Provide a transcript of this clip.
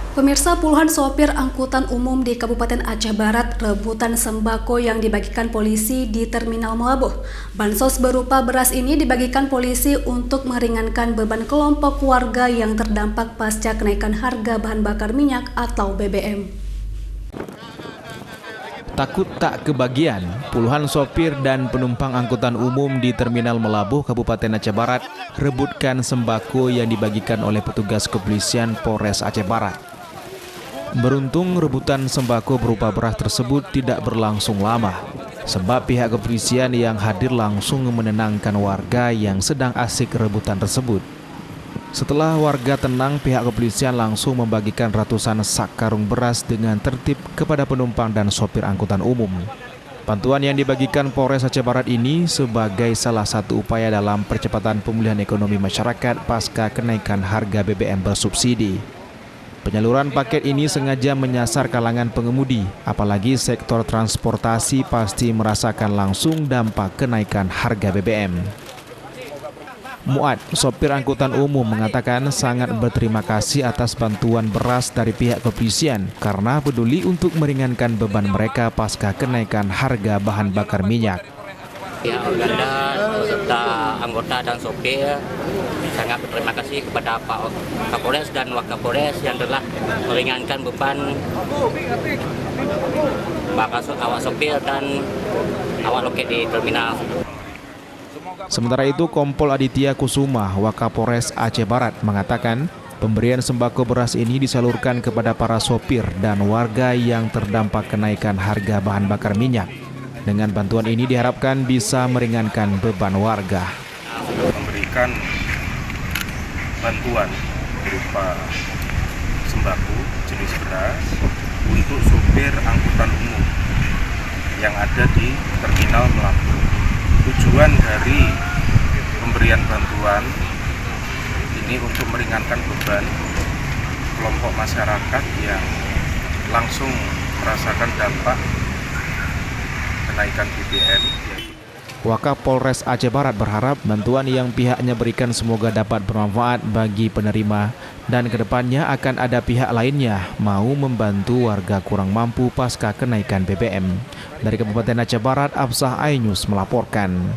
Pemirsa, puluhan sopir angkutan umum di Kabupaten Aceh Barat rebutan sembako yang dibagikan polisi di Terminal Melabuh. Bansos berupa beras ini dibagikan polisi untuk meringankan beban kelompok warga yang terdampak pasca kenaikan harga bahan bakar minyak atau BBM. Takut tak kebagian, puluhan sopir dan penumpang angkutan umum di Terminal Melabuh, Kabupaten Aceh Barat rebutkan sembako yang dibagikan oleh petugas kepolisian Polres Aceh Barat. Beruntung rebutan sembako berupa beras tersebut tidak berlangsung lama, sebab pihak kepolisian yang hadir langsung menenangkan warga yang sedang asik rebutan tersebut. Setelah warga tenang, pihak kepolisian langsung membagikan ratusan sak karung beras dengan tertib kepada penumpang dan sopir angkutan umum. Bantuan yang dibagikan Polres Aceh Barat ini sebagai salah satu upaya dalam percepatan pemulihan ekonomi masyarakat pasca kenaikan harga BBM bersubsidi. Penyaluran paket ini sengaja menyasar kalangan pengemudi, apalagi sektor transportasi pasti merasakan langsung dampak kenaikan harga BBM. Muad, sopir angkutan umum, mengatakan sangat berterima kasih atas bantuan beras dari pihak kepolisian karena peduli untuk meringankan beban mereka pasca kenaikan harga bahan bakar minyak. Pihak Organda serta anggota dan sopir sangat berterima kasih kepada Pak Kapolres dan Wakapolres yang telah meringankan beban awak sopir dan awak loket di terminal. Sementara itu, Kompol Aditya Kusuma, Wakapolres Aceh Barat, mengatakan pemberian sembako beras ini disalurkan kepada para sopir dan warga yang terdampak kenaikan harga bahan bakar minyak. Dengan bantuan ini diharapkan bisa meringankan beban warga. Memberikan bantuan berupa sembako jenis beras untuk sopir angkutan umum yang ada di Terminal Melabuh. Tujuan dari pemberian bantuan ini untuk meringankan beban kelompok masyarakat yang langsung merasakan dampak kenaikan BBM. Wakapolres Aceh Barat berharap bantuan yang pihaknya berikan semoga dapat bermanfaat bagi penerima dan kedepannya akan ada pihak lainnya mau membantu warga kurang mampu pasca kenaikan BBM. Dari Kabupaten Aceh Barat, Absah Ainus melaporkan.